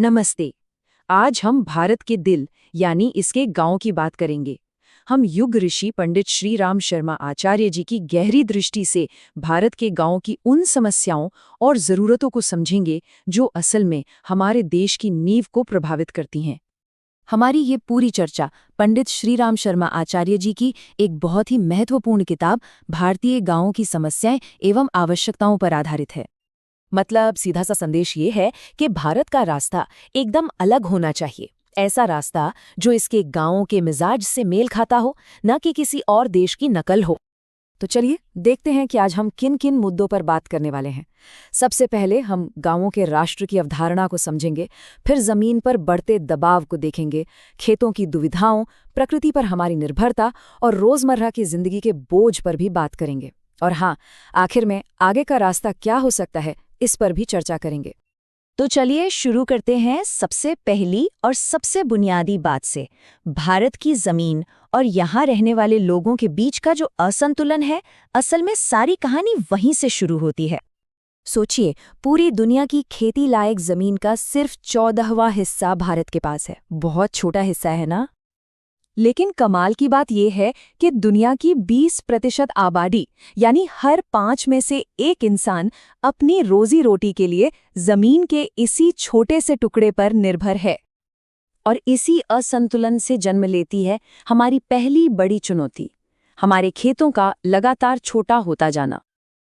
नमस्ते। आज हम भारत के दिल यानी इसके गांव की बात करेंगे। हम युग ऋषि पंडित श्री राम शर्मा आचार्य जी की गहरी दृष्टि से भारत के गांवों की उन समस्याओं और ज़रूरतों को समझेंगे जो असल में हमारे देश की नींव को प्रभावित करती हैं। हमारी ये पूरी चर्चा पंडित श्री राम शर्मा आचार्य जी की एक बहुत ही महत्वपूर्ण किताब भारतीय गांवों की समस्याएं एवं आवश्यकताओं पर आधारित है। मतलब सीधा सा संदेश ये है कि भारत का रास्ता एकदम अलग होना चाहिए। ऐसा रास्ता जो इसके गांवों के मिजाज से मेल खाता हो, न कि किसी और देश की नकल हो। तो चलिए देखते हैं कि आज हम किन किन मुद्दों पर बात करने वाले हैं। सबसे पहले हम गांवों के राष्ट्र की अवधारणा को समझेंगे, फिर जमीन पर बढ़ते दबाव को देखेंगे, खेतों की दुविधाओं, प्रकृति पर हमारी निर्भरता और रोजमर्रा की जिंदगी के बोझ पर भी बात करेंगे। और हाँ, आखिर में आगे का रास्ता क्या हो सकता है, इस पर भी चर्चा करेंगे। तो चलिए शुरू करते हैं सबसे पहली और सबसे बुनियादी बात से। भारत की जमीन और यहाँ रहने वाले लोगों के बीच का जो असंतुलन है, असल में सारी कहानी वहीं से शुरू होती है। सोचिए, पूरी दुनिया की खेती लायक जमीन का सिर्फ 14वां हिस्सा भारत के पास है। बहुत छोटा हिस्सा है ना? लेकिन कमाल की बात यह है कि दुनिया की 20% आबादी यानी हर 5 में से एक इंसान अपनी रोजी रोटी के लिए जमीन के इसी छोटे से टुकड़े पर निर्भर है। और इसी असंतुलन से जन्म लेती है हमारी पहली बड़ी चुनौती, हमारे खेतों का लगातार छोटा होता जाना।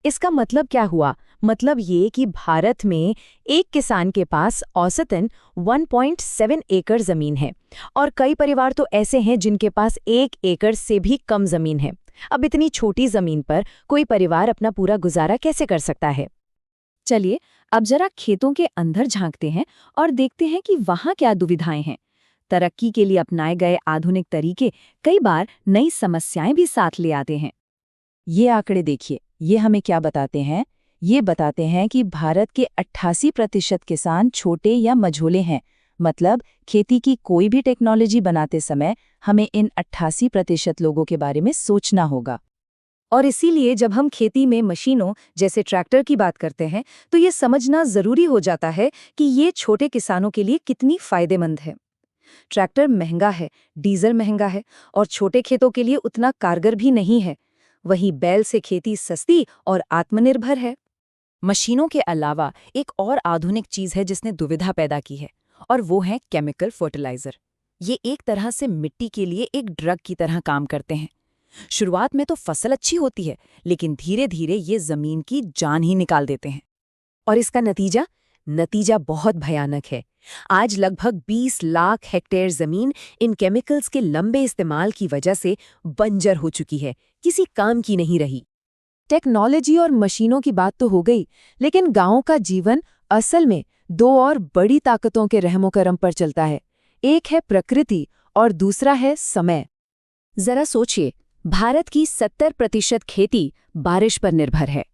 इसका मतलब क्या हुआ? मतलब ये कि भारत में एक किसान के पास औसतन 1.7 एकड़ जमीन है और कई परिवार तो ऐसे हैं जिनके पास 1 एकड़ से भी कम जमीन है। अब इतनी छोटी जमीन पर कोई परिवार अपना पूरा गुजारा कैसे कर सकता है? चलिए अब जरा खेतों के अंदर झांकते हैं और देखते हैं कि वहाँ क्या दुविधाएं हैं। तरक्की के लिए अपनाए गए आधुनिक तरीके कई बार नई समस्याएं भी साथ ले आते हैं। ये आंकड़े देखिए, ये हमें क्या बताते हैं? ये बताते हैं कि भारत के 88% किसान छोटे या मझोले हैं। मतलब खेती की कोई भी टेक्नोलॉजी बनाते समय हमें इन 88% लोगों के बारे में सोचना होगा। और इसीलिए जब हम खेती में मशीनों जैसे ट्रैक्टर की बात करते हैं, तो ये समझना जरूरी हो जाता है कि ये छोटे किसानों के लिए कितनी फायदेमंद है। ट्रैक्टर महंगा है, डीजल महंगा है और छोटे खेतों के लिए उतना कारगर भी नहीं है। वहीं बैल से खेती सस्ती और आत्मनिर्भर है। मशीनों के अलावा एक और आधुनिक चीज है जिसने दुविधा पैदा की है, और वो है केमिकल फर्टिलाइजर। ये एक तरह से मिट्टी के लिए एक ड्रग की तरह काम करते हैं। शुरुआत में तो फसल अच्छी होती है, लेकिन धीरे धीरे ये जमीन की जान ही निकाल देते हैं। और इसका नतीजा बहुत भयानक है। आज लगभग 20 लाख हेक्टेयर जमीन इन केमिकल्स के लंबे इस्तेमाल की वजह से बंजर हो चुकी है, किसी काम की नहीं रही। टेक्नोलॉजी और मशीनों की बात तो हो गई, लेकिन गांवों का जीवन असल में 2 और बड़ी ताकतों के रहमो-करम पर चलता है। एक है प्रकृति और दूसरा है समय। जरा सोचिए, भारत की 70% खेती बारिश पर निर्भर है।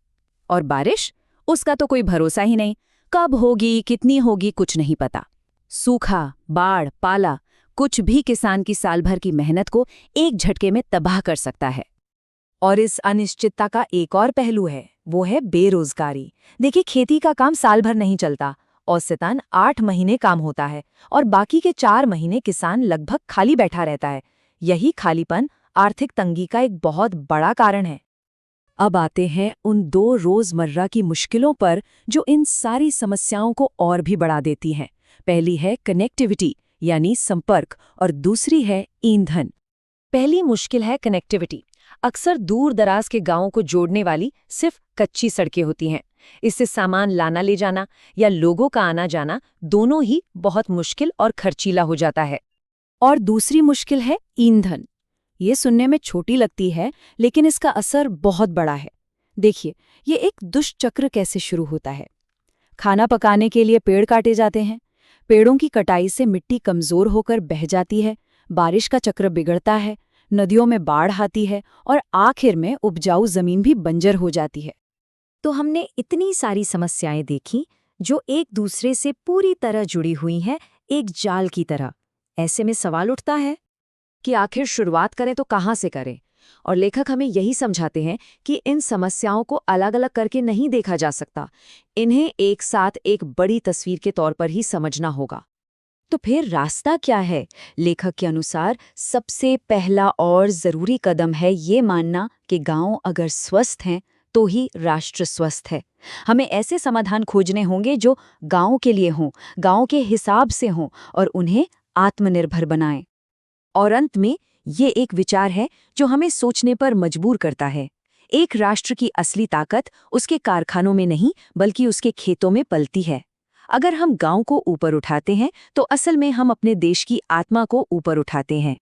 और बारिश, उसका तो कोई भरोसा ही नहीं। कब होगी, कितनी होगी, कुछ नहीं पता। सूखा, बाढ़, पाला, कुछ भी किसान की साल भर की मेहनत को एक झटके में तबाह कर सकता है। और इस अनिश्चितता का एक और पहलू है, वो है बेरोजगारी। देखिए, खेती का काम साल भर नहीं चलता। औसतन 8 महीने काम होता है और बाकी के 4 महीने किसान लगभग खाली बैठा रहता है। यही खालीपन आर्थिक तंगी का एक बहुत बड़ा कारण है। अब आते हैं उन 2 रोजमर्रा की मुश्किलों पर जो इन सारी समस्याओं को और भी बढ़ा देती हैं। पहली है कनेक्टिविटी यानी संपर्क और दूसरी है ईंधन। पहली मुश्किल है कनेक्टिविटी। अक्सर दूर दराज के गांवों को जोड़ने वाली सिर्फ कच्ची सड़कें होती हैं। इससे सामान लाना ले जाना या लोगों का आना जाना दोनों ही बहुत मुश्किल और खर्चीला हो जाता है। और दूसरी मुश्किल है ईंधन। ये सुनने में छोटी लगती है, लेकिन इसका असर बहुत बड़ा है। देखिए, ये एक दुष्चक्र कैसे शुरू होता है। खाना पकाने के लिए पेड़ काटे जाते हैं। पेड़ों की कटाई से मिट्टी कमजोर होकर बह जाती है। बारिश का चक्र बिगड़ता है, नदियों में बाढ़ आती है और आखिर में उपजाऊ जमीन भी बंजर हो जाती है। तो हमने इतनी सारी समस्याएं देखी जो एक दूसरे से पूरी तरह जुड़ी हुई हैं, एक जाल की तरह। ऐसे में सवाल उठता है कि आखिर शुरुआत करें तो कहाँ से करें? और लेखक हमें यही समझाते हैं कि इन समस्याओं को अलग-अलग करके नहीं देखा जा सकता। इन्हें एक साथ एक बड़ी तस्वीर के तौर पर ही समझना होगा। तो फिर रास्ता क्या है? लेखक के अनुसार सबसे पहला और ज़रूरी कदम है ये मानना कि गांव अगर स्वस्थ हैं तो ही राष्ट्र स्वस्थ है। हमें ऐसे समाधान खोजने होंगे जो गांव के लिए हों, गांव के हिसाब से हों और उन्हें आत्मनिर्भर बनाएं। और अंत में ये एक विचार है जो हमें सोचने पर मजबूर करता है। एक राष्ट्र की असली ताकत उसके कारखानों में नहीं बल्कि उसके खेतों में पलती है। अगर हम गांव को ऊपर उठाते हैं तो असल में हम अपने देश की आत्मा को ऊपर उठाते हैं।